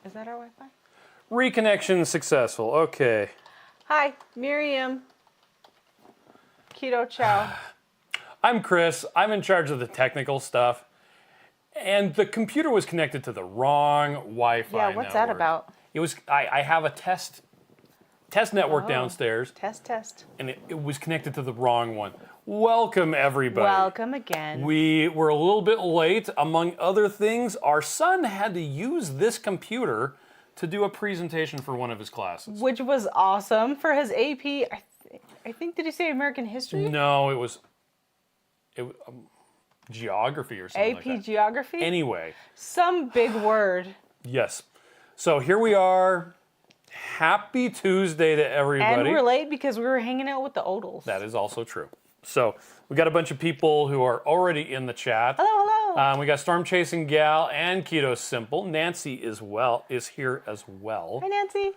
Is that our Wi-Fi? Reconnection successful. Okay. Hi, Miriam. Keto Chow. I'm Chris. I'm in charge of the technical stuff. And the computer was connected to the wrong Wi-Fi Yeah, what's network. that about? It was. I have a test network downstairs, Test. and it was connected to the wrong one. Welcome, everybody. Welcome again. We were a little bit late. Among other things, our son had to use this computer to do a presentation for one of his classes. Which was awesome for his AP. I think, did he say American history? No, it was geography or something like that. AP geography? Anyway. Some big word. Yes. So here we are. Happy Tuesday to everybody. And we're late because we were hanging out with the Odals. That is also true. So we got a bunch of people who are already in the chat. Hello. We got Storm Chasing Gal and Keto Simple. Nancy is here as well. Hi, Nancy.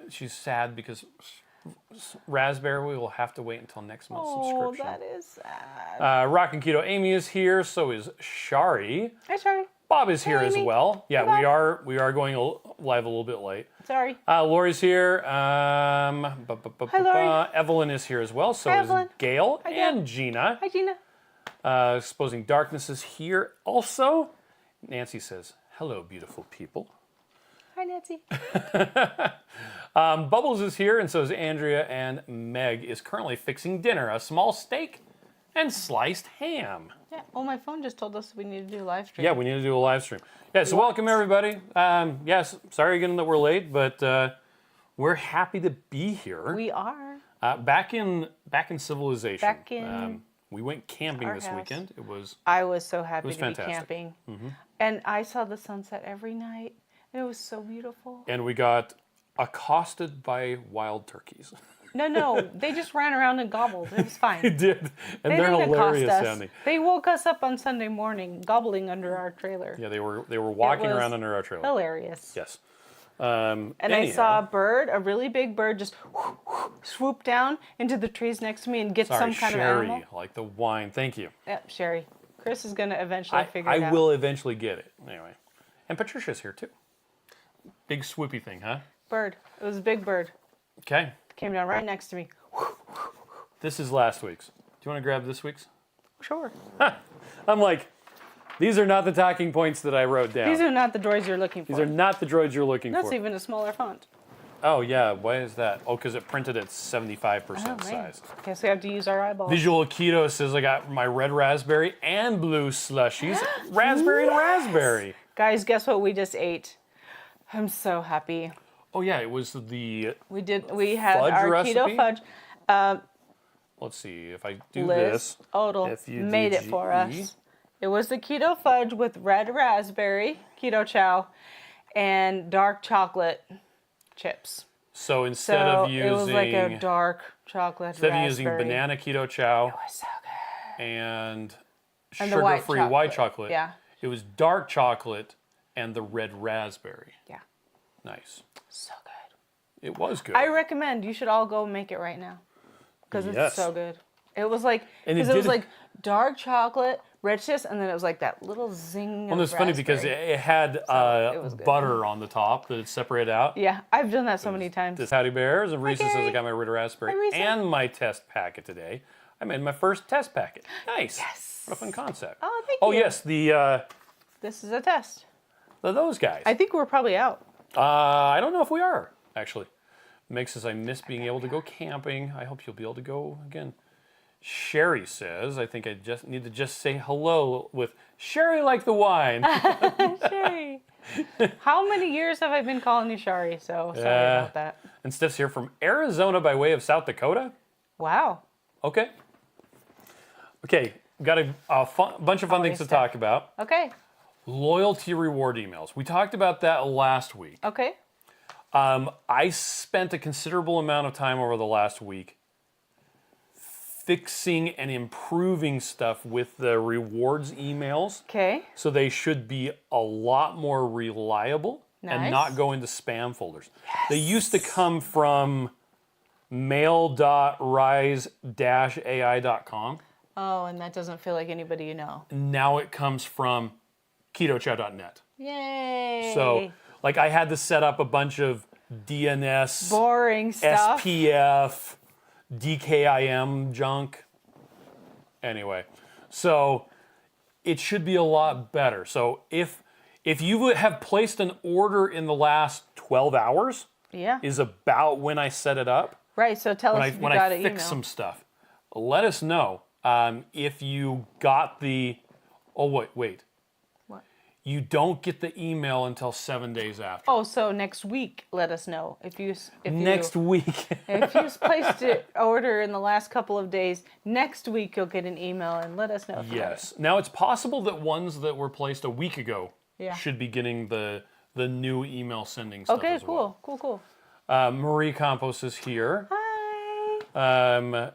She's sad because Raspberry will have to wait until next month's subscription. Oh, that is sad. Rockin' Keto Amy is here. So is Shari. Hi, Shari. Bob is here Hi, as Amy. well. Yeah, Hi, we are going live a little bit late. Sorry. Lori's here. Hi, Lori. Evelyn is here as well. So Hi, is Evelyn. Gail Hi, Gail. and Gina. Hi, Gina. Exposing Darkness is here also. Nancy says, hello, beautiful people. Hi, Nancy. Bubbles is here, and so is Andrea, and Meg is currently fixing dinner, a small steak and sliced ham. Yeah. Oh, my phone just told us we need to do a live stream. Yeah, we need to do a live stream. Yeah, so welcome everybody. Yes, sorry again that we're late, but we're happy to be here. We are. Back in civilization. Back in we went camping this house. weekend. I was so happy to fantastic. be camping. And I saw the sunset every night. And it was so beautiful. And we got accosted by wild turkeys. No, they just ran around and gobbled. It was They fine. did, and They they're didn't hilarious accost us. sounding. They woke us up on Sunday morning, gobbling under our trailer. Yeah, they were walking was around under our trailer. Hilarious. Yes. And I saw a bird, a really big bird, just swoop down into the trees next to me and get some kind Sherry, of animal. like the wine. Thank you. Yep, Sherry. Chris is going to eventually figure it out. I will eventually get it. Anyway. And Patricia's here too. Big swoopy thing, huh? Bird. It was a big bird. Okay. Came down right next to me. This is last week's. Do you want to grab this week's? Sure. I'm like, these are not the talking points that I wrote down. These are not the droids you're looking for. These are not the droids you're looking That's for. even a smaller font. Oh, yeah. Why is that? Oh, because it printed at 75% Oh, man. size. Guess we have to use our eyeballs. Visual Keto says I got my red raspberry and blue slushies. Raspberry and raspberry. Guys, guess what we just ate? I'm so happy. Oh, yeah. It was the... We had Fudge our recipe? keto fudge. Let's see. If I do Liz this... Odal made it for us. It was the keto fudge with red raspberry keto chow and dark chocolate chips. So instead of using... it was like a dark chocolate Instead raspberry. of using banana keto chow It was so good. and And the white sugar-free chocolate. white chocolate, Yeah. it was dark chocolate and the red raspberry. Yeah. Nice. So good. It was good. I recommend you should all go make it right now. Because Yes. it's so good. It was like, And it because it was did- like dark chocolate, richness, and then it was like that little zing Well, of it's funny because raspberry. it had it was good. butter on the top that it separated out. Yeah, I've done that so many times. This Howdy Bears, and Risa says I Gary. got my red raspberry Hi, Risa. and my test packet today. I made my first test packet. Nice. Yes. What a fun concept. Oh, thank Oh, you. yes, This is a test. those guys. I think we're probably out. I don't know if we are, actually. Meg says, I miss being able to go camping. I hope you'll be able to go again. Sherry says, I think I just need to just say hello with Sherry like the wine. Sherry. How many years have I been calling you Shari? So sorry about that. And Steph's here from Arizona by way of South Dakota. Wow. Okay. Okay, got a bunch of fun things to talk about. Okay. Loyalty reward emails. We talked about that last week. Okay. I spent a considerable amount of time over the last week fixing and improving stuff with the rewards emails. Okay. So they should be a lot more reliable and Nice. not go into spam folders. They used to come from mail.rise-ai.com. Oh, and that doesn't feel like anybody you know. Now it comes from ketochow.net. Yay. So, Like I had to set up a bunch of DNS, Boring stuff. SPF, DKIM junk. Anyway, so it should be a lot better. So if you have placed an order in the last 12 hours, Yeah. is about when I set it up. Right. So tell us if you When got I an fix email. some stuff. Let us know if you got the. Oh wait. What? You don't get the email until 7 days after. Oh, so next week, let us know if you Next week. if you placed an order in the last couple of days. Next week you'll get an email and let us know. If you got it. Yes. Now it's possible that ones that were placed a week ago Yeah. should be getting the new email sending stuff Okay. as well. Cool. Marie Campos is here. Hi.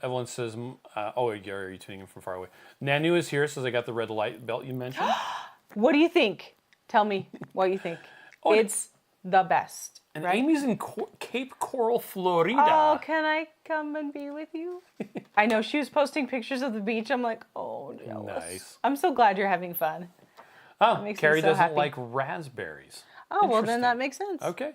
Evelyn says, "Oh, Gary, are you tuning in from far away?" Nanu is here. Says, "I got the red light belt you mentioned." What do you think? Tell me what you think. Oh, It's the best. And right? Amy's in Cape Coral, Florida. Oh, can I come and be with you? I know she was posting pictures of the beach. I'm like, oh, jealous. Nice. I'm so glad you're having fun. Oh, makes me Carrie so doesn't happy. like raspberries. Oh, well, Interesting. then that makes sense. Okay.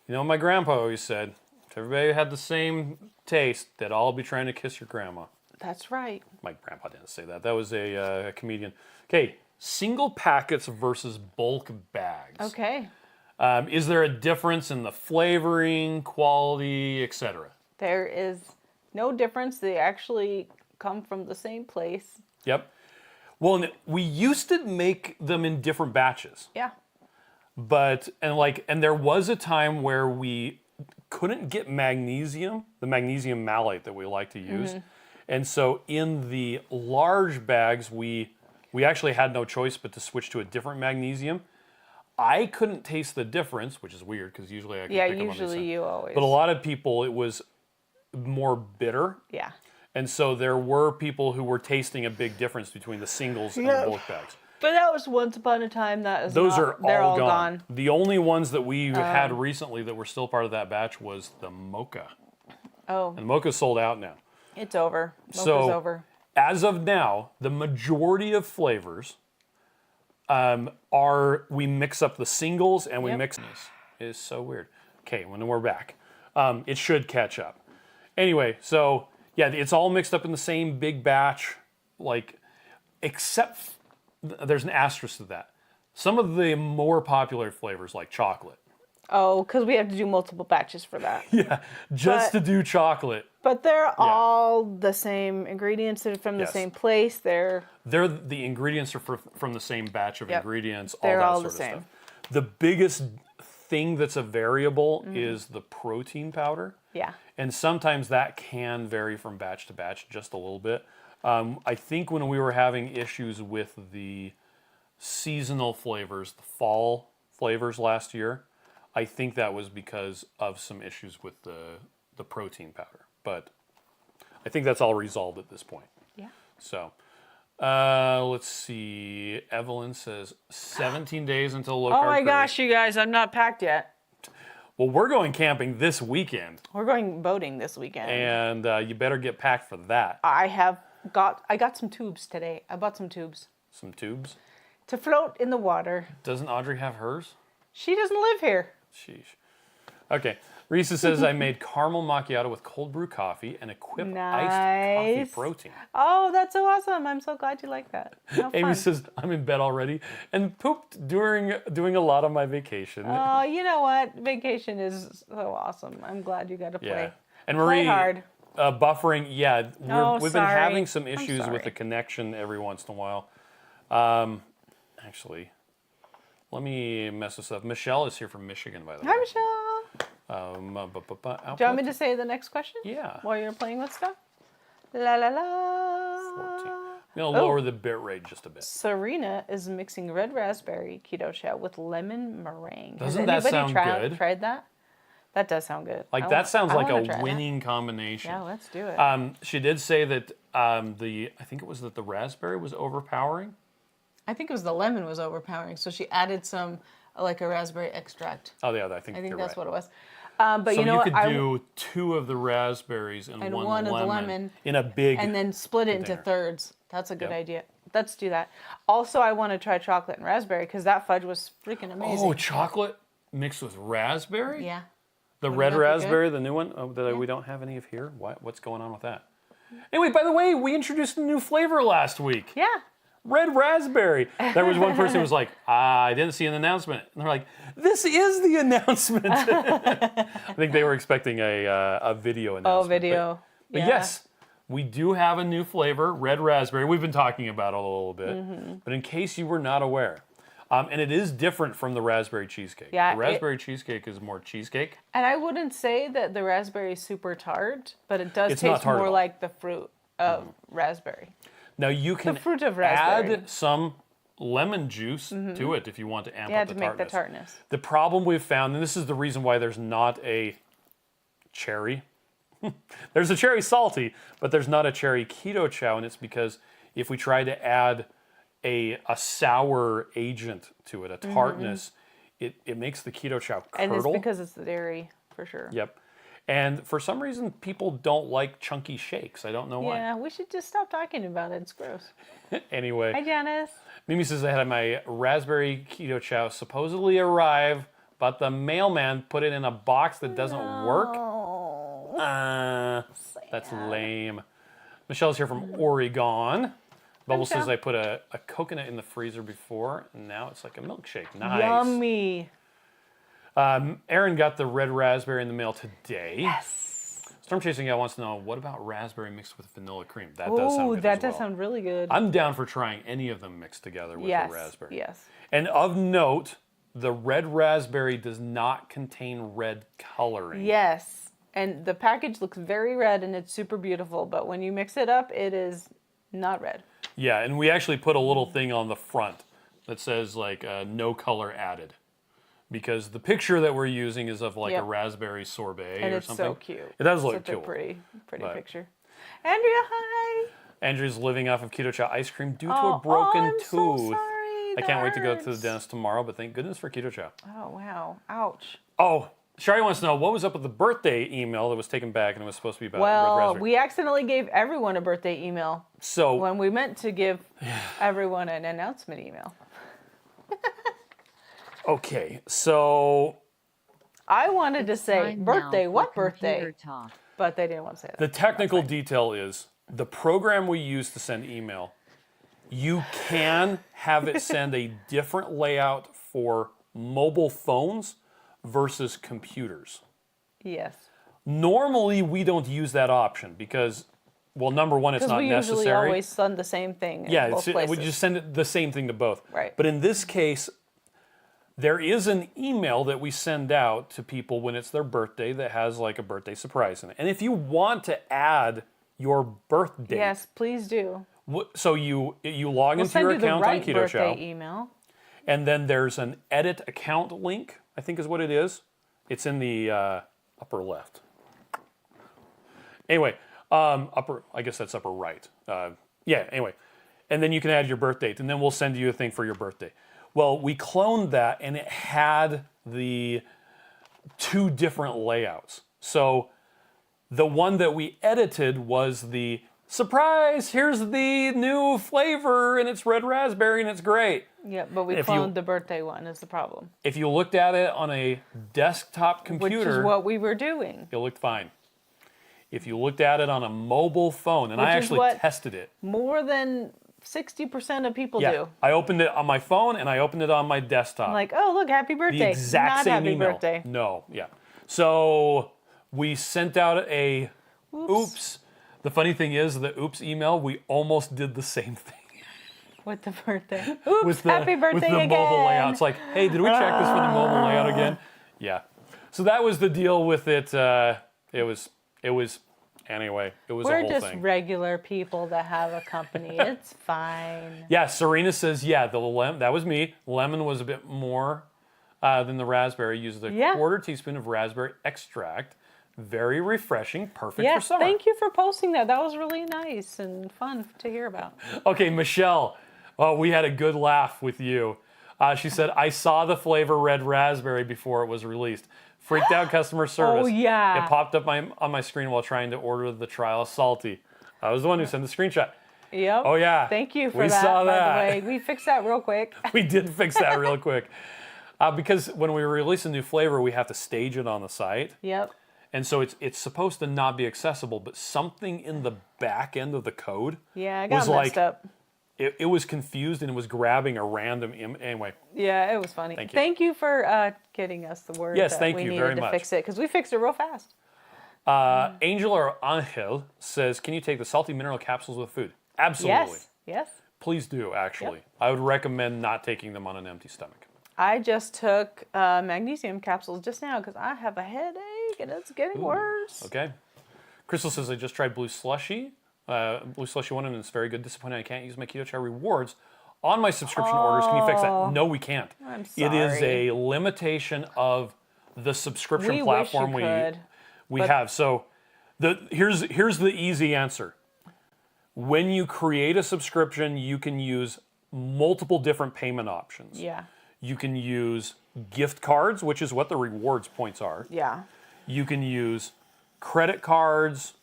You know, my grandpa always said, if everybody had the same taste, they'd all be trying to kiss your grandma. That's right. My grandpa didn't say that. That was a comedian. Okay, single packets versus bulk bags. Okay. Is there a difference in the flavoring, quality, etc.? There is no difference. They actually come from the same place. Yep. Well, and we used to make them in different batches. Yeah. And there was a time where we couldn't get magnesium, the magnesium malate that we like to use. Mm-hmm. And so in the large bags, we actually had no choice but to switch to a different magnesium. I couldn't taste the difference, which is weird because usually I can Yeah, pick them on these usually things. you always. But a lot of people, it was more bitter. Yeah. And so there were people who were tasting a big difference between the singles and the bulk bags. But that was once upon a time. That is Those not, are they're all gone. gone. The only ones that we had recently that were still part of that batch was the mocha. Oh, And mocha's sold out now. it's over. Mocha's So over. as of now, the majority of flavors are we mix up the singles and we Yep. mix this. It is so weird. Okay, when we're back, it should catch up. Anyway, so yeah, it's all mixed up in the same big batch, like except there's an asterisk to that. Some of the more popular flavors like chocolate. Oh, because we have to do multiple batches for that. Yeah, just But- to do chocolate. But they're all the same ingredients. They're from the Yes. same place. The ingredients are from the same batch of Yep. ingredients. They're all all that the sort of same. stuff. The biggest thing that's a variable is the protein powder. Yeah. And sometimes that can vary from batch to batch just a little bit. I think when we were having issues with the seasonal flavors, the fall flavors last year, I think that was because of some issues with the protein powder. But I think that's all resolved at this point. Yeah. So let's see. Evelyn says 17 days until low carb. Oh my cruise. gosh, you guys, I'm not packed yet. Well, we're going camping this weekend, We're going boating this weekend. and you better get packed for that. I got some tubes today. I bought some tubes Some tubes. to float in the water. Doesn't Audrey have hers? She doesn't live here. Sheesh. Okay. Risa says I made caramel macchiato with cold brew coffee and Equip iced coffee Nice. protein. Oh, that's so awesome. I'm so glad you like that. How Amy fun. says I'm in bed already and pooped during doing a lot of my vacation. Oh, you know what? Vacation is so awesome. I'm glad you got to play. Yeah. And Play Marie, hard. buffering, yeah, Oh, we've been sorry. having some I'm issues with sorry. the connection every once in a while. Actually, let me mess this up. Michelle is here from Michigan, by the way. Hi, Michelle. Do Do you want me to say the next question? Yeah. While you're playing with stuff? La la 14. la. I'm going to lower the bit rate just a bit. Sarina is mixing Red Raspberry Keto Chow with Lemon Meringue. Doesn't that sound good? Tried that? That does sound good. Like, I that want- sounds I like wanna a try that. winning combination. Yeah, let's do it. She did say that I think it was that the raspberry was overpowering. I think it was the lemon was overpowering, so she added some, like a raspberry extract. Oh, yeah, I think I think you're that's right. what it was. But So you know what? could do 2 of the raspberries and And one one of the lemon lemon, in a big. and then split it into container. thirds. That's a good Yep. idea. let's do that. Also, I want to try chocolate and raspberry because that fudge was freaking amazing. Oh, chocolate mixed with raspberry? Yeah. The red raspberry, the new one that we don't have any of here. What's going on with that? Anyway, by the way, we introduced a new flavor last week. Yeah. Red raspberry. There was one person who was like, I didn't see an announcement. And they're like, this is the announcement. I think they were expecting a video announcement. Oh, video. But yes, we do have a new flavor, red raspberry. We've been talking about it a little bit. But in case you were not aware, and it is different from the raspberry cheesecake. Yeah, the raspberry cheesecake is more cheesecake. And I wouldn't say that the raspberry is super tart, but it does taste more like the fruit of raspberry. Now you can add some lemon juice to it if you want to amp up the tartness. Make the tartness. The problem we've found, and this is the reason why there's not a cherry. There's a cherry salty, but there's not a cherry keto chow, and it's because if we try to add a sour agent to it, a tartness, it makes the keto chow curdle. And it's because it's the dairy, for sure. Yep. And for some reason, people don't like chunky shakes. I don't know why. Yeah, we should just stop talking about it. It's gross. Anyway. Hi, Janice. Mimi says I had my raspberry keto chow supposedly arrive, but the mailman put it in a box that doesn't work. That's lame. Michelle's here from Oregon. Bubble says I put a coconut in the freezer before, and now it's like a milkshake. Nice. Yummy. Aaron got the red raspberry in the mail today. Yes. Storm Chasing Gal wants to know, what about raspberry mixed with vanilla cream? That does sound good that as does well. sound really good. I'm down for trying any of them mixed together with the raspberry. Yes. And of note, the red raspberry does not contain red coloring. Yes. And the package looks very red and it's super beautiful, but when you mix it up, it is not red. Yeah, and we actually put a little thing on the front that says like no color added. Because the picture that we're using is of like a raspberry sorbet and or it's something. So cute. It does look Such cool. a pretty picture. Andrea, hi. Andrea's living off of keto chow ice cream due to a broken I'm tooth. So sorry. I can't wait to go to the dentist tomorrow, but thank goodness for keto chow. Oh, wow. Ouch. Oh, Shari wants to know, what was up with the birthday email that was taken back and it was supposed to be about red raspberry? We accidentally gave everyone a birthday email. So when we meant to give everyone an announcement email. Okay, so I wanted to say birthday, what birthday? But they didn't want to say that. The technical detail is the program we use to send email, you can have it send a different layout for mobile phones versus computers. Yes. Normally, we don't use that option because, well, number one, it's not necessary. Because we usually always send the same thing. Yeah, both places. we just send it the same thing to both. Right. But in this case, there is an email that we send out to people when it's their birthday that has like a birthday surprise in it. And if you want to add your birth date, yes, please do. So you log into your account on Keto Chow, email, and then there's an edit account link, I think is what it is. It's in the upper left. Anyway, I guess that's upper right. Anyway. And then you can add your birth date, and then we'll send you a thing for your birthday. Well, we cloned that, and it had the two different layouts. So the one that we edited was the surprise, here's the new flavor, and it's red raspberry, and it's great. Yeah, but we cloned the birthday one is the problem. If you looked at it on a desktop computer, which is what we were doing, it looked fine. If you looked at it on a mobile phone, and I actually tested it. More than 60% of people do. I opened it on my phone and I opened it on my desktop. I'm like, oh, look, happy birthday. The exact Not same happy email. Birthday. No, yeah. So we sent out a oops. The funny thing is, the oops email, we almost did the same thing. With the birthday. Oops, happy birthday with the again. Mobile layout. It's like, hey, did we check this for the mobile layout again? Yeah. So that was the deal with it. Anyway, it was a whole thing. We're just regular people that have a company. It's fine. Yeah, Sarina says, that was me. Lemon was a bit more than the raspberry. Used a quarter teaspoon of raspberry extract. Very refreshing, perfect for summer. Thank you for posting that. That was really nice and fun to hear about. Okay, Michelle, we had a good laugh with you. She said, I saw the flavor red raspberry before it was released. Freaked out customer service. Oh, yeah. It popped up on my screen while trying to order the trial salty. I was the one who sent the screenshot. Yep. Oh, yeah. Thank you for We that, saw by that. the way. We fixed that real quick. We did fix that real quick. Because when we release a new flavor, we have to stage it on the site. Yep. And so it's supposed to not be accessible, but something in the back end of the code Yeah, I got was messed up. It was confused and it was grabbing a random anyway. Yeah, it was funny. Thank you. Thank you for getting us the word Yes, that thank we you needed very to much. fix it, because we fixed it real fast. Angel or Angel says, can you take the salty mineral capsules with food? Absolutely. Yes. Please do, actually. Yep. I would recommend not taking them on an empty stomach. I just took magnesium capsules just now because I have a headache and it's getting worse. Okay. Crystal says, I just tried Blue Slushy. Blue Slushy 1, and it's very good. Disappointed I can't use my Keto Chow rewards on my subscription orders. Can you fix that? No, we can't. I'm It is sorry. a limitation of the subscription We platform wish you could, we have. So here's the easy answer. When you create a subscription, you can use multiple different payment options. Yeah. You can use gift cards, which is what the rewards points are. Yeah. You can use credit cards.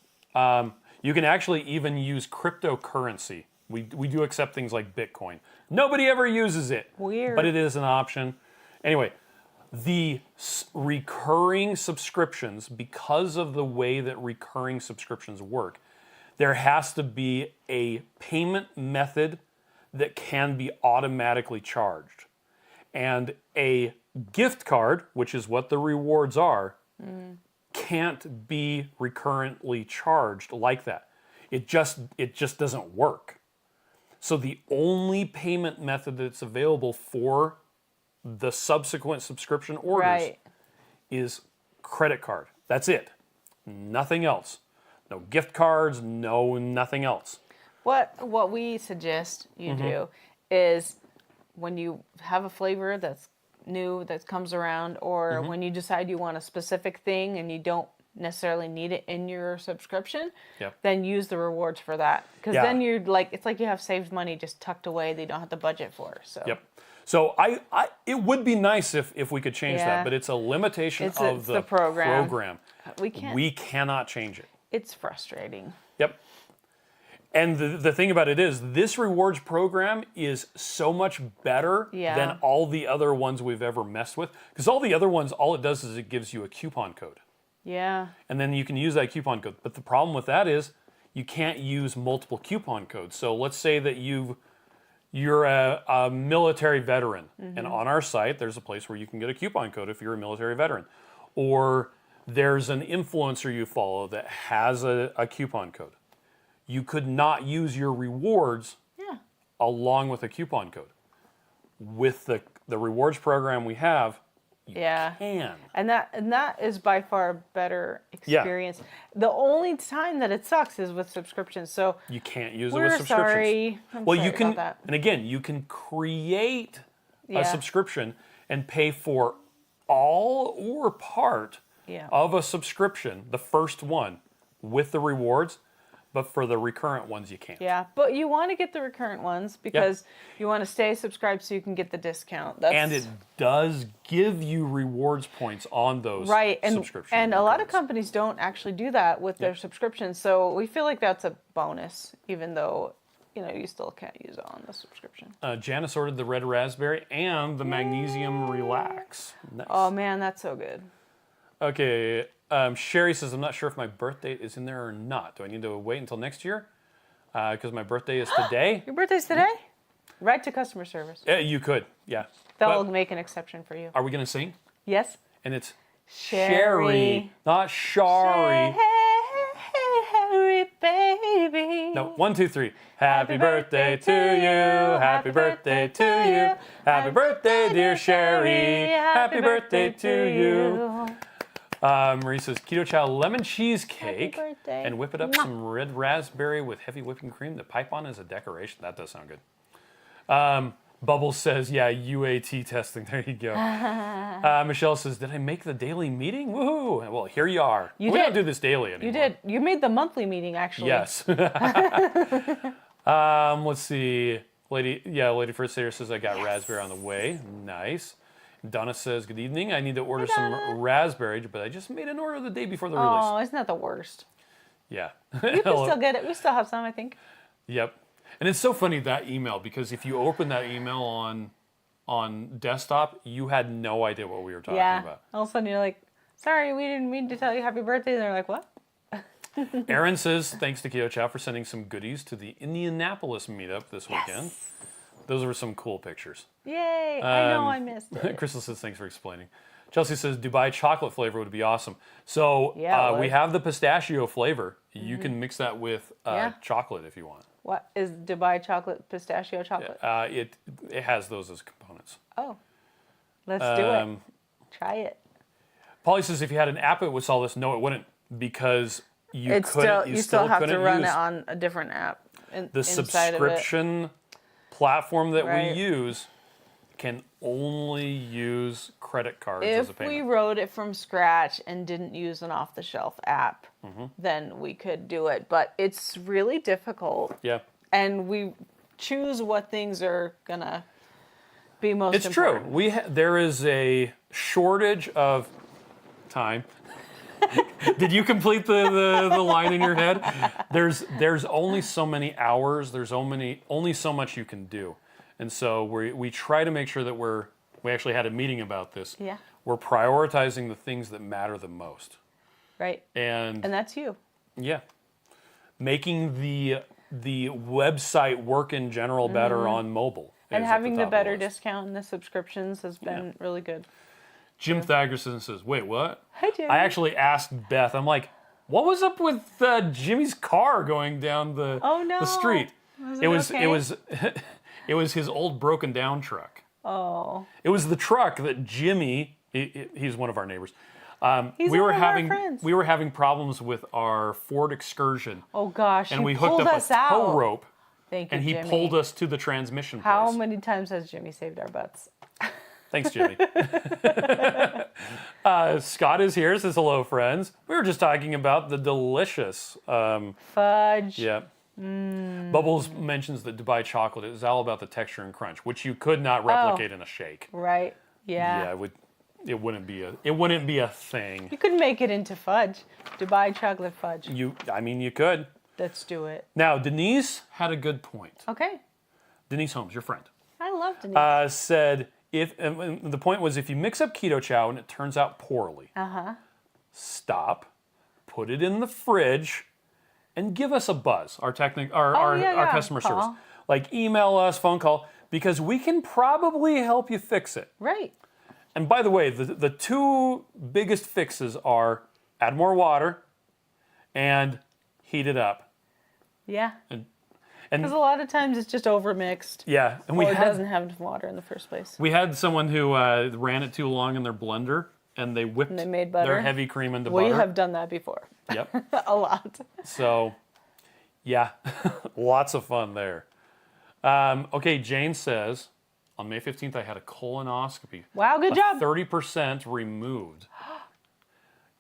You can actually even use cryptocurrency. We do accept things like Bitcoin. Nobody ever uses it. Weird. But it is an option. Anyway, the recurring subscriptions, because of the way that recurring subscriptions work, there has to be a payment method that can be automatically charged. And a gift card, which is what the rewards are, can't be recurrently charged like that. It just doesn't work. So the only payment method that's available for the subsequent subscription orders is credit card. That's it. Nothing else. No gift cards, nothing else. What we suggest you do is when you have a flavor that's new that comes around, or when you decide you want a specific thing and you don't necessarily need it in your subscription, then use the rewards for that. Because then you're like, it's like you have saved money just tucked away that you don't have to budget for. So So it would be nice if we could change that, but it's a limitation of the program. We cannot change it. It's frustrating. Yep. And the thing about it is, this rewards program is so much better than all the other ones we've ever messed with. Because all the other ones, all it does is it gives you a coupon code. Yeah. And then you can use that coupon code. But the problem with that is you can't use multiple coupon codes. So let's say that you're a military veteran. And on our site, there's a place where you can get a coupon code if you're a military veteran. Or there's an influencer you follow that has a coupon code. You could not use your rewards along with a coupon code. With the rewards program we have, you can. And that is by far a better experience. The only time that it sucks is with subscriptions. So you can't use it with subscriptions. Sorry. I'm well, sorry you can, about that. and again, you can create a subscription and pay for all or part of a subscription, the first one, with the rewards. But for the recurrent ones, you can't. Yeah, but you want to get the recurrent ones because you want to stay subscribed so you can get the discount. And it does give you rewards points on those subscriptions. And a lot of companies don't actually do that with their subscriptions. So we feel like that's a bonus, even though you still can't use it on the subscription. Janice ordered the Red Raspberry and the Magnesium Relax. Nice. Oh man, that's so good. Okay. Sherry says, I'm not sure if my birth date is in there or not. Do I need to wait until next year? Because my birthday is today. Your birthday's today? Right to customer service. You could, yeah. They'll make an exception for you. Are we going to sing? Yes. And it's Sherry. not Shari. Sherry, baby. No, 1, 2, 3. Happy birthday to you. Happy birthday to you. Happy birthday, dear Sherry. Happy birthday to you. Marie says, Keto Chow lemon cheesecake, and whip it up some red raspberry with heavy whipping cream. The pipe on as a decoration. That does sound good. Bubbles says, yeah, UAT testing. There you go. Michelle says, did I make the daily meeting? Woohoo! Well, here you are. We don't do this daily anymore. You did. You made the monthly meeting, actually. Yes. Let's see. Lady First Sayer says, I got raspberry on the way. Nice. Donna says, good evening. I need to order some raspberry, but I just made an order the day before the release. Oh, isn't that the worst? Yeah. You can still get it. We still have some, I think. Yep. And it's so funny, that email, because if you open that email on desktop, you had no idea what we were talking about. All of a sudden you're like, sorry, we didn't mean to tell you happy birthday. And they're like, what? Aaron says, thanks to Keto Chow for sending some goodies to the Indianapolis meetup this weekend. Those were some cool pictures. Yay! I know I missed it. Crystal says, thanks for explaining. Chelsea says, Dubai chocolate flavor would be awesome. So we have the pistachio flavor. You can mix that with chocolate if you want. What is Dubai chocolate, pistachio chocolate? It has those as components. Oh, let's do it. Try it. Polly says, if you had an app, it would solve this. No, it wouldn't, because you still have to run use it on a different app. the subscription platform that we use can only use credit cards as a If payment. we wrote it from scratch and didn't use an off-the-shelf app, then we could do it. But it's really difficult. Yeah. And we choose what things are going to be most It's important. true. There is a shortage of time. Did you complete the line in your head? There's only so many hours. There's only so much you can do. And so we try to make sure that we actually had a meeting about this. Yeah. We're prioritizing the things that matter the most. Right. And that's you. yeah. Making the website work in general better on mobile. And is at having the top of better list. discount and the subscriptions has been really good. Jim Thagerson says, wait, what? Hi, Jimmy. I actually asked Beth, I'm like, what was up with Jimmy's car going down the street? It was his old broken down truck. Oh. It was the truck that Jimmy, he's one of our neighbors. He's we one were of our friends. we were having problems with our Ford Excursion. Oh gosh, and he we hooked pulled up us a tow out. rope. Thank you, and he Jimmy. pulled us to the transmission How place. many times has Jimmy saved our butts? Thanks, Jimmy. Scott is here, says hello, friends. We were just talking about the delicious Fudge. yeah. Bubbles mentions that Dubai chocolate is all about the texture and crunch, which you could not replicate in a shake. Right. Yeah. Yeah, it wouldn't be a thing. You could make it into fudge. Dubai chocolate fudge. You could. Let's do it. Now, Denise had a good point. Okay. Denise Holmes, your friend, I love Denise. said the point was, if you mix up Keto Chow and it turns out poorly, stop, put it in the fridge, and give us a buzz. Our customer service, Call. like email us, phone call, because we can probably help you fix it. Right. And by the way, the two biggest fixes are add more water and heat it up. Yeah. And Because a lot of times it's just overmixed. yeah, and Or it doesn't have enough water in the first place. we had someone who ran it too long in their blender, and they whipped they made butter? their heavy cream into We butter. have done that before. Yep. A lot. So, yeah, lots of fun there. Okay, Jane says, on May 15th, I had a colonoscopy. Wow, good job. 30% removed.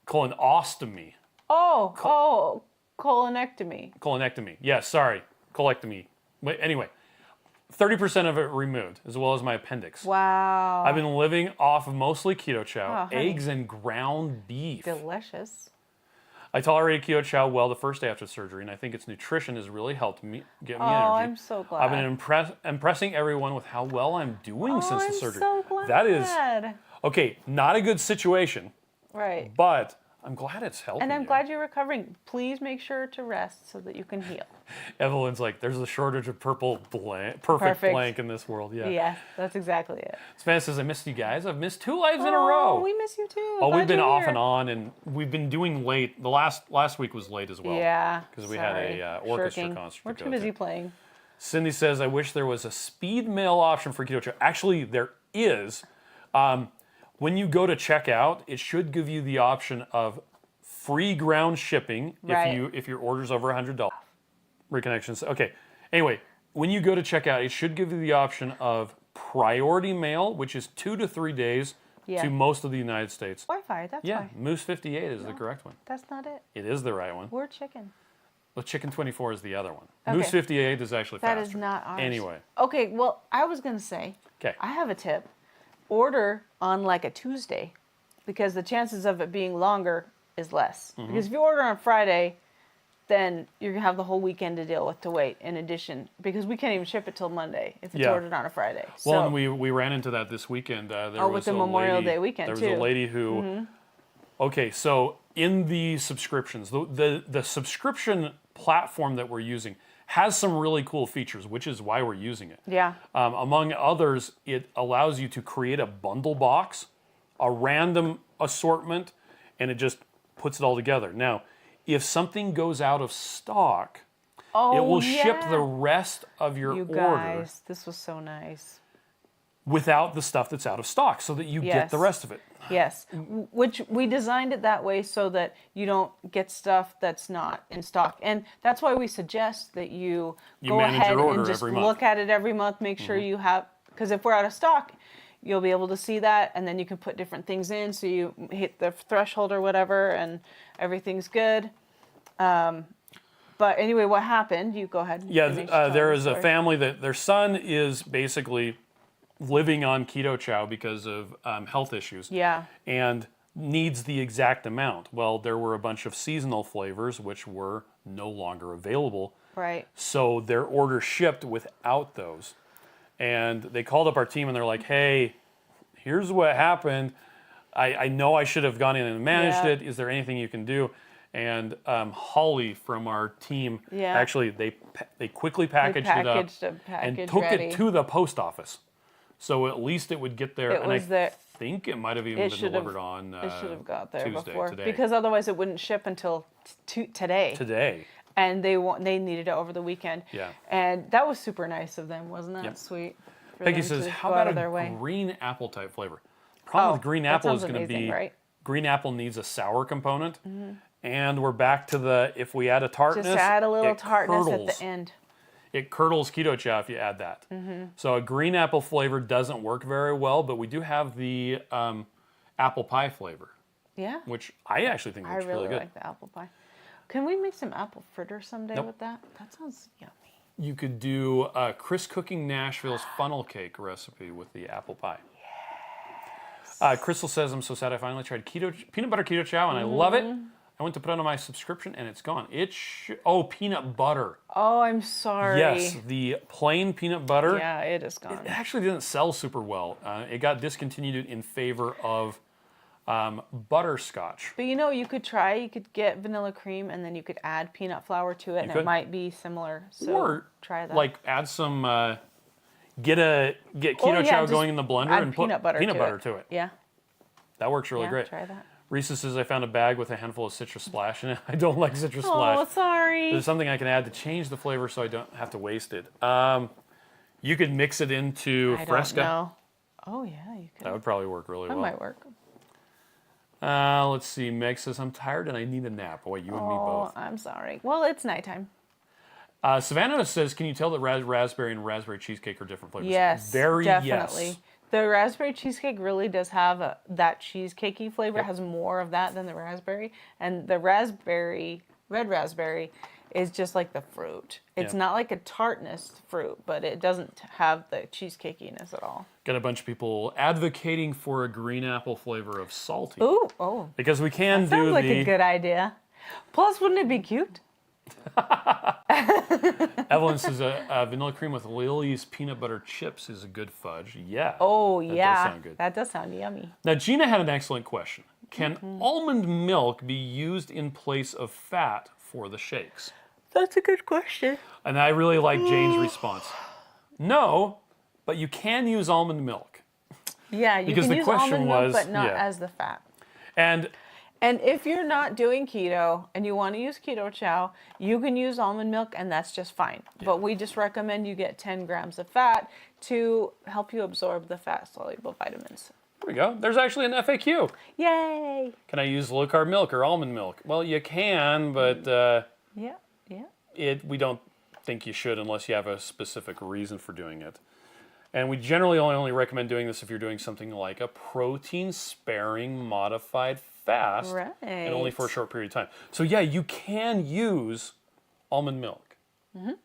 Colonostomy. Oh, colonectomy. Colonectomy. Yeah, sorry. Colectomy. Wait, anyway, 30% of it removed, as well as my appendix. Wow. I've been living off of mostly Keto Chow, Oh, honey. eggs and ground beef. Delicious. I tolerated Keto Chow well the first day after surgery, and I think its nutrition has really helped me get me Oh, energy. I'm so glad. I've been impressing everyone with how well I'm doing since the surgery. I'm so glad. That is, okay, not a good situation, Right. but I'm glad it's helping And I'm you. glad you're recovering. Please make sure to rest so that you can heal. Evelyn's like, there's a shortage of perfect blank in this world. Yeah. Yeah, that's exactly it. Savannah says, I missed you guys. I've missed 2 lives in a row. Oh, we miss you too. Oh, Glad we've been you're off here. and on, and we've been doing late. The last week was late as well. Yeah. Because we had a orchestra Shirking. concert. We're to too go busy to. playing. Cindy says, I wish there was a speed mail option for Keto Chow. Actually, there is. When you go to checkout, it should give you the option of free ground shipping Right. if your order's over $100. Reconnections. Okay. Anyway, when you go to checkout, it should give you the option of priority mail, which is 2 to 3 days Yeah. to most of the United States. Wi-Fi, that's Yeah, why. Moose 58 is the correct one. That's not it. It is the right one. We're chicken. Well, Chicken 24 is the other one. Okay. Moose 58 is actually That faster. is not ours. Anyway. Okay, well, I was going to say, 'Kay. I have a tip. Order on like a Tuesday because the chances of it being longer is less. Mm-hmm. Because if you order on Friday, then you're going to have the whole weekend to deal with to wait in addition, because we can't even ship it till Monday if it's Yeah. ordered on a Friday. Well, So, and we ran into that this weekend. There was with the a Memorial lady, Day weekend, there was too. a lady who, okay, so in the subscriptions, the subscription platform that we're using has some really cool features, which is why we're using it. yeah. Among others, it allows you to create a bundle box, a random assortment, and it just puts it all together. Now, if something goes out of stock, it will ship the rest of your You order guys, this was so nice. without the stuff that's out of stock so that you get the Yes. rest of it. Yes, which we designed it that way so that you don't get stuff that's not in stock. And that's why we suggest that you go manage ahead your order and just every month. look at it every month, make sure you have, because if we're out of stock, you'll be able to see that, and then you can put different things in so you hit the threshold or whatever and everything's good. But anyway, what happened? You go ahead. Yeah, there is a family. family that their son is basically living on keto chow because of health issues. Yeah. And needs the exact amount. Well, there were a bunch of seasonal flavors which were no longer available. Right. So their order shipped without those. And they called up our team and they're like, hey, here's what happened. I know I should have gone in and managed Yeah. it. Is there anything you can do? And Holly from our team, Yeah. actually, they quickly packaged, packaged it up a package and took ready. it to the post office. So at least it would get there. It and was I there. think it might have even It been should have. delivered on It should have got there Tuesday, before, today. because otherwise it wouldn't ship until today. Today. And they needed it over the weekend. Yeah. And that was super nice of them, wasn't that Yep. sweet? For Peggy them says, to how go out about of their a way. green apple type flavor? Problem with green that apple is sounds going to amazing, be right? green apple needs a sour component, and we're back to the if we add a tartness, Just add a little it tartness curdles. at the end. It curdles keto chow if you add that. So a green apple flavor doesn't work very well, but we do have the apple pie flavor, Yeah. which I actually think I looks really really good. like the apple pie. Can we make some apple fritter someday Nope. with that? That sounds yummy. You could do Chris cooking Nashville's funnel cake recipe with the apple pie. Crystal says, I'm so sad I finally tried peanut butter keto chow and I love it. I went to put it on my subscription and it's gone. Peanut butter. Oh, I'm sorry. Yes, the plain peanut butter. Yeah, it is gone. It actually didn't sell super well. It got discontinued in favor of butterscotch. But you could try. You could get vanilla cream and then you could add peanut flour to it, and could. it might be similar. So Or try that. like add some, get keto chow just going in the blender add and put peanut butter to it. Yeah. That works really Yeah. great. Try that. Risa says, I found a bag with a handful of citrus splash in it. I don't like citrus Oh, splash. sorry. There's something I can add to change the flavor so I don't have to waste it. You could mix it into I Fresca. don't know. Oh yeah, you could. That would probably work really That well. might work. Let's see. Meg says, I'm tired and I need a nap. Boy, you and me both. I'm sorry. Well, it's nighttime. Savannah says, can you tell that raspberry and raspberry cheesecake are different flavors? Yes, Very definitely. yes. The raspberry cheesecake really does have that cheesecakey flavor. It has more of that than the raspberry. And the red raspberry, is just like the fruit. It's not like a tartness fruit, but it doesn't have the cheesecakiness at all. Got a bunch of people advocating for a green apple flavor of salty. Ooh, oh. Because we can do Sounds like the... a good idea. Plus, wouldn't it be cute? Evelyn says vanilla cream with Lily's peanut butter chips is a good fudge. Yeah. Oh, that yeah. does sound good. That does sound yummy. Now, Gina had an excellent question. Can almond milk be used in place of fat for the shakes? That's a good question. And I really like Jane's response. No, but you can use almond milk. Yeah, you Because can the use question almond milk, was- but not yeah. as the fat. And And if you're not doing keto and you want to use keto chow, you can use almond milk and that's just fine. But we just recommend you get 10 grams of fat to help you absorb the fat-soluble vitamins. there we go. There's actually an FAQ. Yay! Can I use low-carb milk or almond milk? Well, you can, but Yeah. we don't think you should unless you have a specific reason for doing it. And we generally only recommend doing this if you're doing something like a protein-sparing modified fast, Right. and only for a short period of time. So yeah, you can use almond milk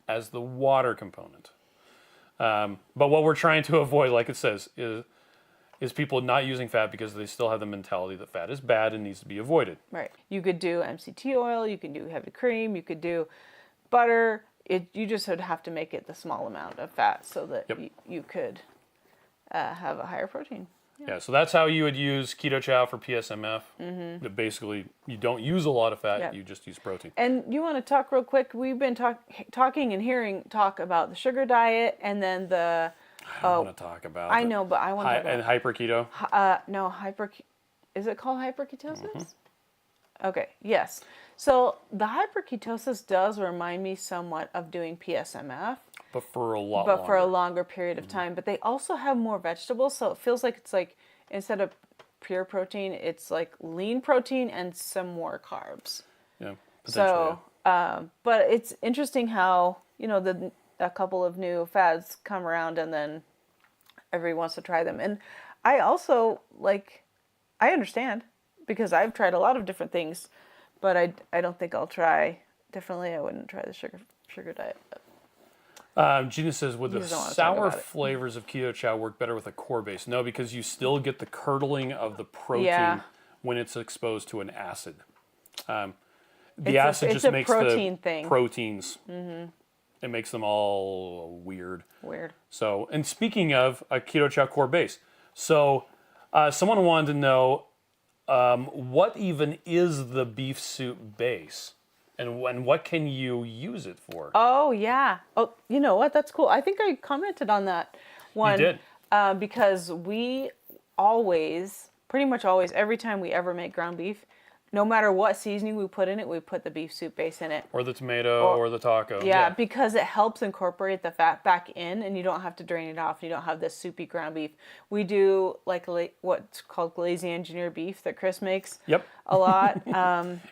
as the water component. But what we're trying to avoid, like it says, is is people not using fat because they still have the mentality that fat is bad and needs to be avoided. Right. You could do MCT oil. You can do heavy cream. You could do butter. You just would have to make it the small amount of fat so that you could have a higher protein. Yeah, so that's how you would use Keto Chow for PSMF. That basically, you don't use a lot of fat, you just use protein. And you want to talk real quick? We've been talking and hearing talk about the sugar diet and then the... I don't want to talk about I know, but I want to... And hyper keto? No, is it called hyperketosis? Okay, yes. So the hyperketosis does remind me somewhat of doing PSMF. But for a lot longer. But for a longer period of time. But they also have more vegetables, so it feels like it's like, instead of pure protein, it's like lean protein and some more carbs. Yeah, potentially. So, but it's interesting how, a couple of new fads come around and then everyone wants to try them. And I also, I understand, because I've tried a lot of different things, but I don't think I'll try differently. I wouldn't try the sugar diet. Gina says, would the sour flavors of Keto Chow work better with a core base? No, because you still get the curdling of the protein when it's exposed to an acid. The acid just makes the proteins. It makes them all weird. So, and speaking of a Keto Chow core base, so someone wanted to know what even is the beef soup base? And what can you use it for? Oh, yeah. Oh, you know what? That's cool. I think I commented on that one. You did. Because we pretty much always, every time we ever make ground beef, no matter what seasoning we put in it, we put the beef soup base in it. Or the tomato or the taco. Yeah, because it helps incorporate the fat back in and you don't have to drain it off. You don't have this soupy ground beef. We do what's called glazing engineer beef that Chris makes a lot.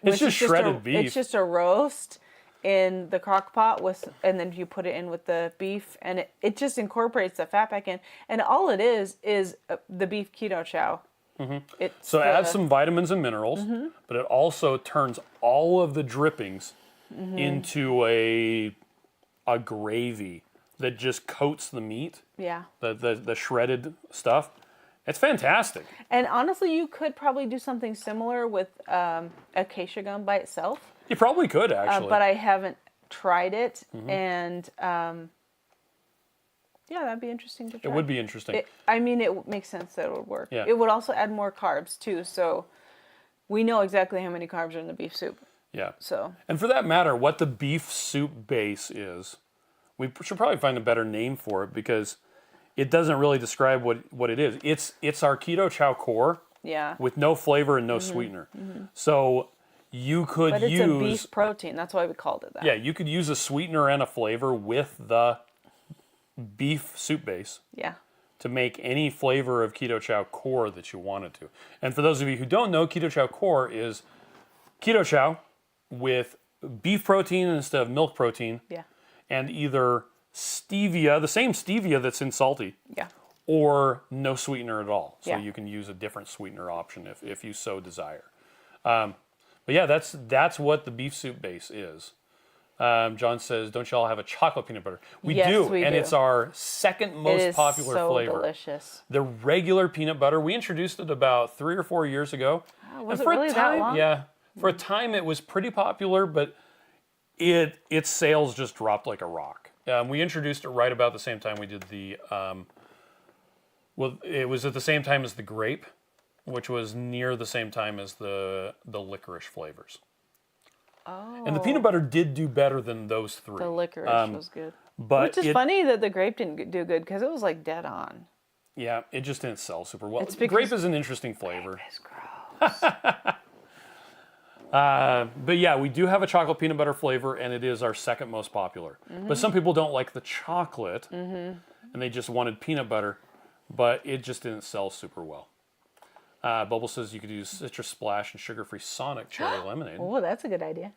It's just shredded beef. It's just a roast in the crock pot and then you put it in with the beef and it just incorporates the fat back in. And all it is the beef keto chow. So it adds some vitamins and minerals, but it also turns all of the drippings into a gravy that just coats the meat. Yeah. The shredded stuff. It's fantastic. And honestly, you could probably do something similar with acacia gum by itself. You probably could, actually. But I haven't tried it, and yeah, that'd be interesting to try. It would be interesting. It makes sense that it would work. Yeah. It would also add more carbs too, so we know exactly how many carbs are in the beef soup. Yeah. So. And for that matter, what the beef soup base is, we should probably find a better name for it because it doesn't really describe what it is. It's our Keto Chow core. Yeah. With no flavor and no sweetener. So you could use... But it's a beef protein. That's why we called it that. Yeah, you could use a sweetener and a flavor with the beef soup base. Yeah. To make any flavor of Keto Chow core that you wanted to. And for those of you who don't know, Keto Chow core is Keto Chow with beef protein instead of milk protein. Yeah. And either stevia, the same stevia that's in salty. Yeah. Or no sweetener at all. So yeah. you can use a different sweetener option if you so desire. But yeah, that's what the beef soup base is. John says, don't y'all have a chocolate peanut butter? We do. It's our second most popular flavor. It is so delicious. The regular peanut butter, we introduced it about 3 or 4 years ago. Was it really that long? Yeah. For a time, it was pretty popular, but its sales just dropped like a rock. We introduced it right about the same time we did the... it was at the same time as the grape, which was near the same time as the licorice flavors. Oh. And the peanut butter did do better than those three. The licorice was good. But which is funny that the grape didn't do good because it was like dead on. Yeah, it just didn't sell super well. Grape is an interesting flavor. Grape is gross. But yeah, we do have a chocolate peanut butter flavor, and it is our second most popular. But some people don't like the chocolate, and they just wanted peanut butter, but it just didn't sell super well. Bubble says you could use Citrus Splash and sugar-free Sonic cherry lemonade. Oh, that's a good idea.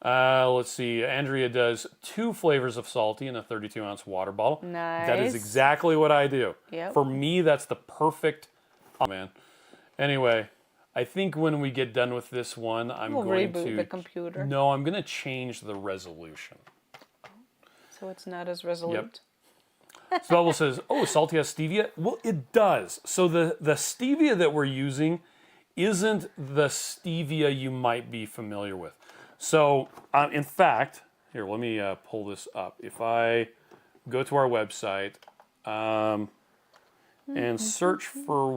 Let's see. Andrea does 2 flavors of salty in a 32-ounce water bottle. Nice. That is exactly what I do. Yep. For me, that's the perfect... Oh, man. Anyway, I think when we get done with this one, I'm going to... reboot the computer. No, I'm going to change the resolution. So it's not as resolute? Bubble says, oh, Salty has stevia? Well, it does. So the stevia that we're using isn't the stevia you might be familiar with. So, in fact, here, let me pull this up. If I go to our website and search for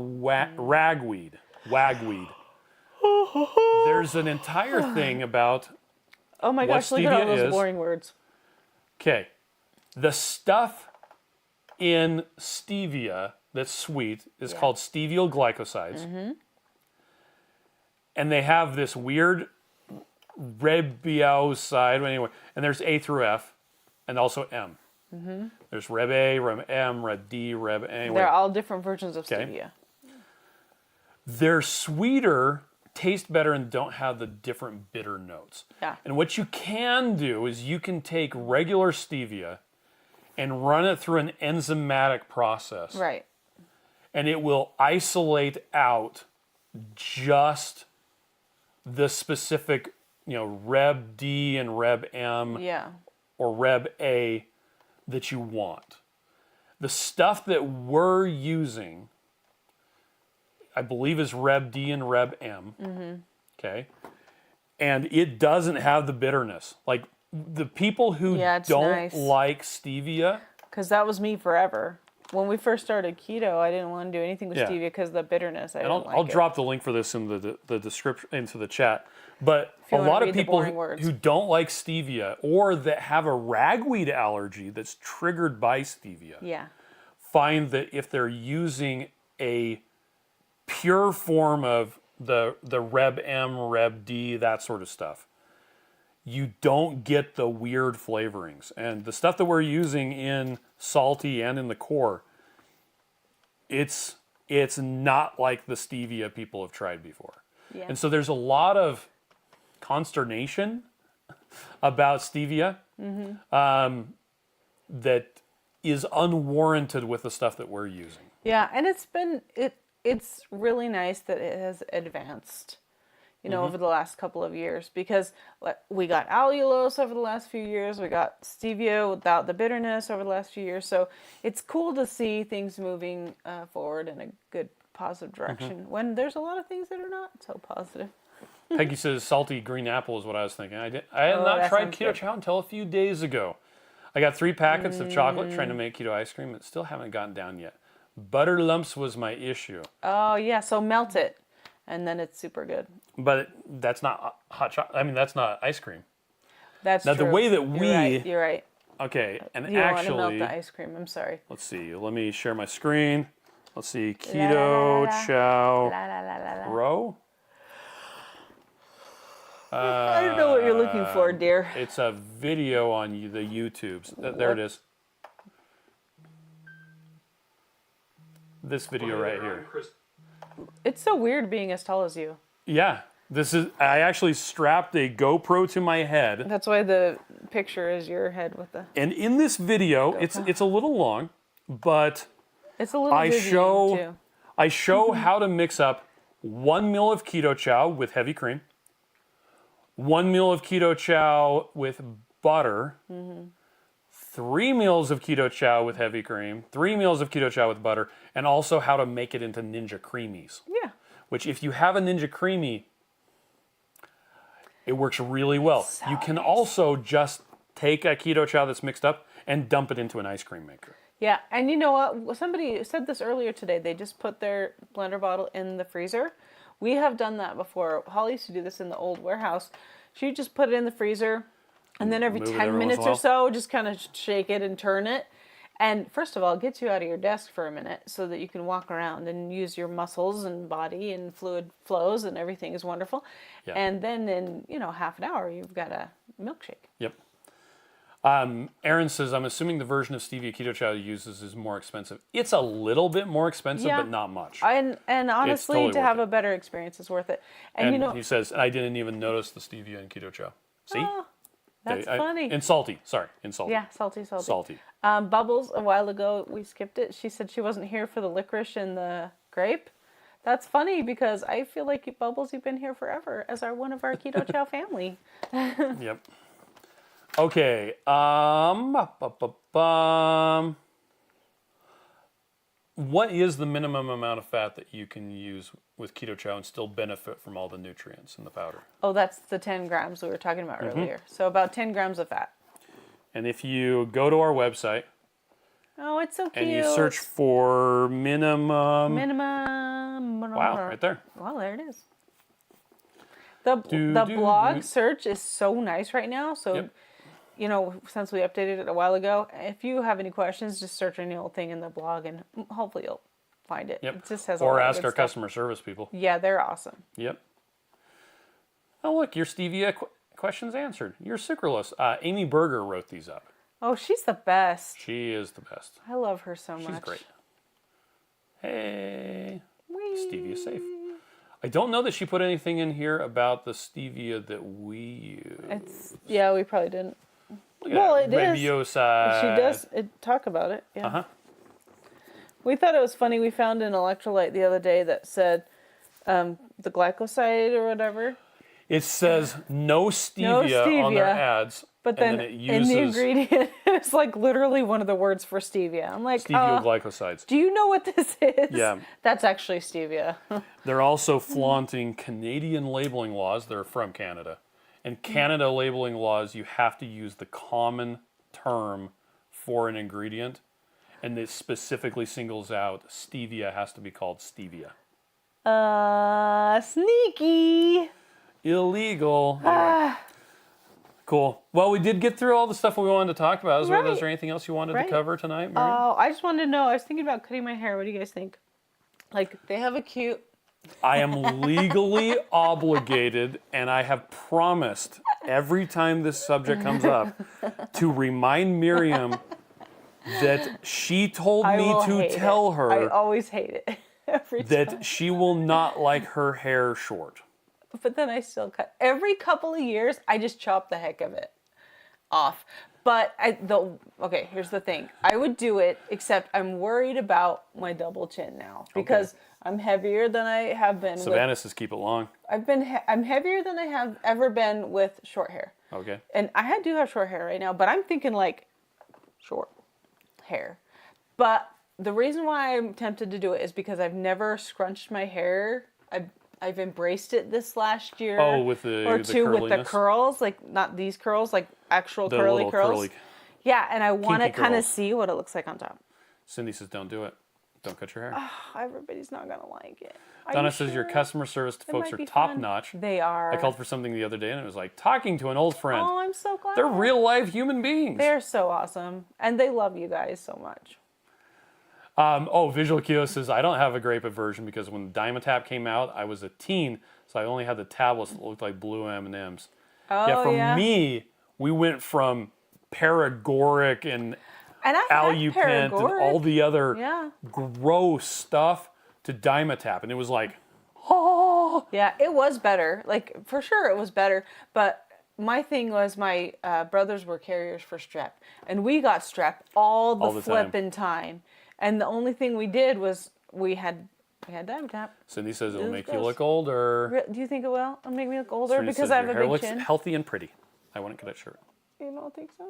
ragweed, there's an entire thing about Oh my gosh, look at all those boring words. Okay, the stuff in stevia that's sweet is called steviol glycosides. And they have this weird ribouside, anyway, and there's A through F, and also M. There's Reb A, Reb M, Reb D, Reb A. Anyway. They're all different versions of stevia. They're sweeter, taste better, and don't have the different bitter notes. Yeah. And what you can do is you can take regular stevia and run it through an enzymatic process. Right. And it will isolate out just the specific, Reb D and Reb M or Reb A that you want. The stuff that we're using, I believe, is Reb D and Reb M. Okay. And it doesn't have the bitterness. Like the people who don't like stevia. Because that was me forever. When we first started keto, I didn't want to do anything with stevia because of the bitterness. I'll drop the link for this in the description, into the chat. But a lot of people who don't like stevia or that have a ragweed allergy that's triggered by stevia find that if they're using a pure form of the Reb M, Reb D, that sort of stuff, you don't get the weird flavorings. And the stuff that we're using in Salty and in the core, it's not like the stevia people have tried before. Yeah. And so there's a lot of consternation about stevia that is unwarranted with the stuff that we're using. Yeah, and it's really nice that it has advanced, over the last couple of years, because we got allulose over the last few years, we got stevia without the bitterness over the last few years, so it's cool to see things moving forward in a good, positive direction when there's a lot of things that are not so positive. Peggy says salty green apple is what I was thinking. I had not tried keto chow until a few days ago. I got 3 packets of chocolate trying to make keto ice cream and still haven't gotten down yet. Butter lumps was my issue. Oh, yeah, so melt it, and then it's super good. But that's not hot chocolate. I mean, that's not ice cream. That's now, true. The way that we... You're right. Okay, and you actually... You want to melt the ice cream, I'm sorry. Let's see, let me share my screen. Let's see, Keto Chow Row. I don't know what you're looking for, dear. It's a video on the YouTubes. There it is. This video right here. It's so weird being as tall as you. Yeah. I actually strapped a GoPro to my head. That's why the picture is your head with the... And in this video, GoPro. It's a little long, but it's a little I show how to mix up 1 meal of keto chow with heavy cream, 1 meal of keto chow with butter, 3 meals of keto chow with heavy cream, 3 meals of keto chow with butter, and also how to make it into Ninja Creamies. Yeah. Which, if you have a Ninja Creamy, it works really well. So you can also just take a keto chow that's mixed up and dump it into an ice cream maker. Yeah, and you know what? Somebody said this earlier today. They just put their blender bottle in the freezer. We have done that before. Holly used to do this in the old warehouse. She just put it in the freezer, and then every 10 minutes or so, just kind of shake it and turn it. And first of all, it gets you out of your desk for a minute so that you can walk around and use your muscles and body, and fluid flows and everything is wonderful. Yeah. And then in, half an hour, you've got a milkshake. Yep. Aaron says, I'm assuming the version of stevia keto chow uses is more expensive. It's a little bit more expensive, but not much. And honestly, totally to have a better experience is worth it. And he says, I didn't even notice the stevia in keto chow. See? Oh, that's funny. And salty. Sorry, in salty. Yeah, salty. Bubbles, a while ago, we skipped it. She said she wasn't here for the licorice and the grape. That's funny because I feel like Bubbles, you've been here forever as one of our keto chow family. Yep. Okay. what is the minimum amount of fat that you can use with Keto Chow and still benefit from all the nutrients in the powder? Oh, that's the 10 grams we were talking about earlier. So about 10 grams of fat. And if you go to our website Oh, it's so cute. and you search for minimum... Wow, right there. Well, there it is. The blog search is so nice right now. So, you know, since we updated it a while ago, if you have any questions, just search any old thing in the blog and hopefully you'll find it. Yep. It just has or a lot ask of our good stuff. customer service people. Yeah, they're awesome. Yep. Oh, look, your stevia questions answered. You're sucralose. Amy Berger wrote these up. Oh, she's the best. She is the best. I love her so much. She's great. Hey. Whee! Stevia safe. I don't know that she put anything in here about the stevia that we use. Yeah, we probably didn't. Look at that. It is. Rabiosa. She does talk about it. Yeah. Uh-huh. We thought it was funny. We found an electrolyte the other day that said the glycoside or whatever. It says no stevia on their ads. But then it in the ingredient, it's like literally one of the words for stevia. I'm like, stevioglycosides. Do you know what this is? Yeah. That's actually stevia. They're also flaunting Canadian labeling laws. They're from Canada. And Canada labeling laws, you have to use the common term for an ingredient. And it specifically singles out stevia has to be called stevia. Sneaky. Illegal. Anyway. Cool. Well, we did get through all the stuff we wanted to talk about. Is there anything else you wanted to cover tonight, Mary? Oh, I just wanted to know. I was thinking about cutting my hair. What do you guys think? Like, they have a cute... I am legally obligated, and I have promised every time this subject comes up to remind Miriam that she told me to tell her I always hate it. Every time. That she will not like her hair short. But then I still cut. Every couple of years, I just chop the heck of it off. But okay, here's the thing. I would do it, except I'm worried about my double chin now because I'm heavier than I have been. Savannah says keep it long. I'm heavier than I have ever been with short hair. Okay. And I do have short hair right now, but I'm thinking like short hair. But the reason why I'm tempted to do it is because I've never scrunched my hair. I've embraced it this last year. Oh, with the with the curls, like not these curls, like actual curly curls. Yeah, and I want to kind of see what it looks like on top. Cindy says, "Don't do it. Don't cut your hair." Oh, everybody's not gonna like it. Donna says your customer service folks are top notch. They are. I called for something the other day and it was like talking to an old friend. Oh, I'm so glad. They're real live human beings. They're so awesome, and they love you guys so much. Visual Keto says, I don't have a grape aversion because when Dimetapp came out, I was a teen, so I only had the tablets that looked like blue M&Ms. Oh, for me, we went from Paragoric and Alupent and all the other gross stuff to Dimetapp, and it was like, oh. Yeah, it was better. Like, for sure it was better, but my thing was my brothers were carriers for strep, and we got strep all the flipping time. And the only thing we did was we had Dimetapp. Cindy says it'll make you look older. Do you think it will? It'll make me look older Cindy because says I have your a hair big looks chin? healthy and pretty. I wouldn't cut it short. You don't think so?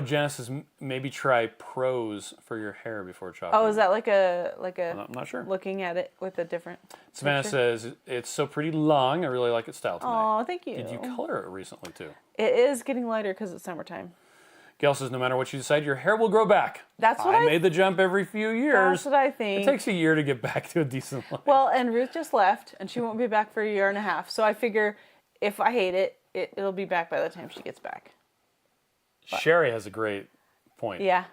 Janice says maybe try pros for your hair before chopping. Oh, is that like a I'm not sure. Looking at it with a different Savannah says it's so pretty long. I really like its style tonight. Oh, thank you. Did you color it recently too? It is getting lighter because it's summertime. Gail says no matter what you decide, your hair will grow back. That's what I made the jump every few years. That's what I think. It takes a year to get back to a decent life. Well, and Ruth just left, and she won't be back for a year and a half. So I figure if I hate it, it'll be back by the time she gets back. Sherry has a great point. Yeah.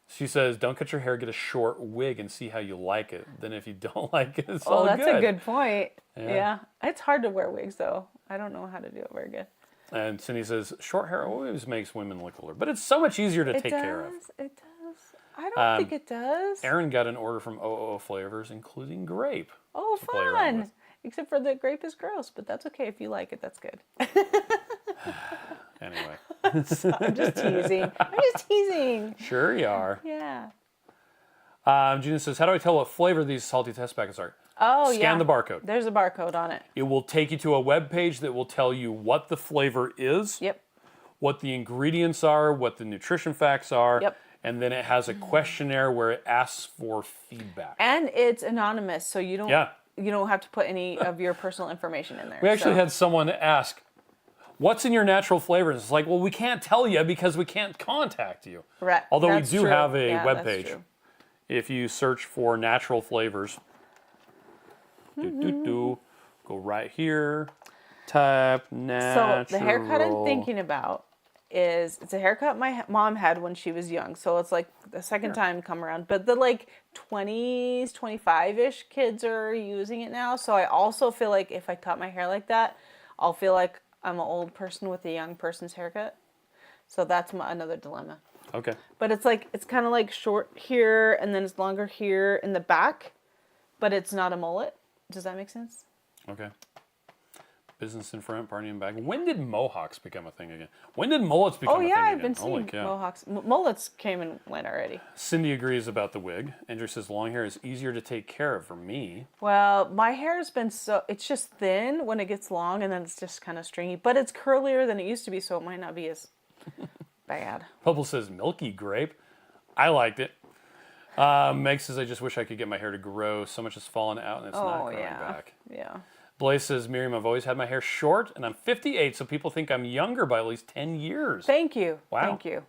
She says, don't cut your hair, get a short wig and see how you like it. Then if you don't like it, it's all good. Oh, that's a good point. Yeah. It's hard to wear wigs, though. I don't know how to do it very good. And Cindy says, short hair always makes women look older. But it's so much easier to take care of. It does. I don't think it does. Erin got an order from OO Flavors, including grape. Oh, fun. Except for the grape is gross, but that's okay. If you like it, that's good. Anyway. I'm just teasing. Sure you are. Yeah. Gina says, how do I tell what flavor these salty test packets are? Oh, Scan the barcode. There's a barcode on it. It will take you to a web page that will tell you what the flavor is. Yep. What the ingredients are, what the nutrition facts are. Yep. and then it has a questionnaire where it asks for feedback. And it's anonymous, so you don't Yeah. you don't have to put any of your personal information in there. We actually had someone ask, what's in your natural flavors? It's like, well, we can't tell you because we can't contact you. Right. Although That's we do true. have a Yeah, web that's page. true. If you search for natural flavors, go right here, type natural. So the haircut I'm thinking about is it's a haircut my mom had when she was young. So it's like the second time come around. But the like 20s, 25-ish kids are using it now. So I also feel like if I cut my hair like that, I'll feel like I'm an old person with a young person's haircut. So that's another dilemma. Okay. But it's like, it's kind of like short here and then it's longer here in the back, but it's not a mullet. Does that make sense? Okay. Business in front, party in back. When did mohawks become a thing again? When did mullets become a thing again? I've been seeing mohawks. Mullets came and went already. Cindy agrees about the wig. Andrew says long hair is easier to take care of for me. Well, my hair has been it's just thin when it gets long and then it's just kind of stringy, but it's curlier than it used to be, so it might not be as bad. Bubble says milky grape. I liked it. Meg says I just wish I could get my hair to grow. So much has fallen out and it's not growing back. Yeah. Blaze says, Miriam, I've always had my hair short, and I'm 58, so people think I'm younger by at least 10 years. Thank you. Wow. Thank you.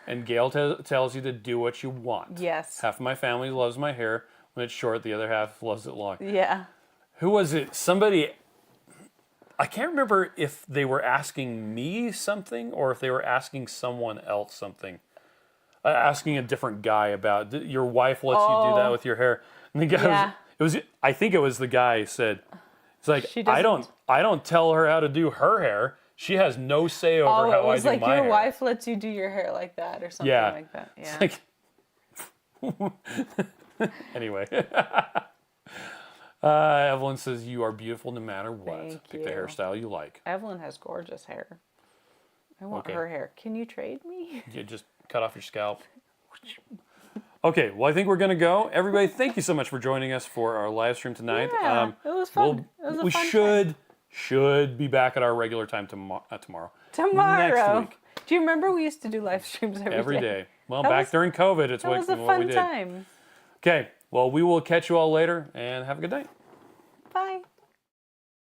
And Gail tells you to do what you want. Yes. Half of my family loves my hair when it's short. The other half loves it long. Yeah. Who was it? Somebody, I can't remember if they were asking me something or if they were asking someone else something. Asking a different guy about, your wife lets you do that with your hair. And the guy I think it was the guy who said, it's like, I don't tell her how to do her hair. She has no say over how I do my hair. Oh, it was like your wife lets you do your hair like that or something like that. Yeah. Like, anyway. Evelyn says, you are beautiful no matter what. Thank Pick the you. hairstyle you like. Evelyn has gorgeous hair. I want her hair. Can you trade me? You just cut off your scalp. Okay, well, I think we're going to go. Everybody, thank you so much for joining us for our live stream tonight. Yeah, it was fun. We should be back at our regular time tomorrow. Tomorrow. Next week. Do you remember we used to do live streams every day? Well, back during COVID, it's that what was a we fun did. time. Okay, well, we will catch you all later, and have a good night. Bye.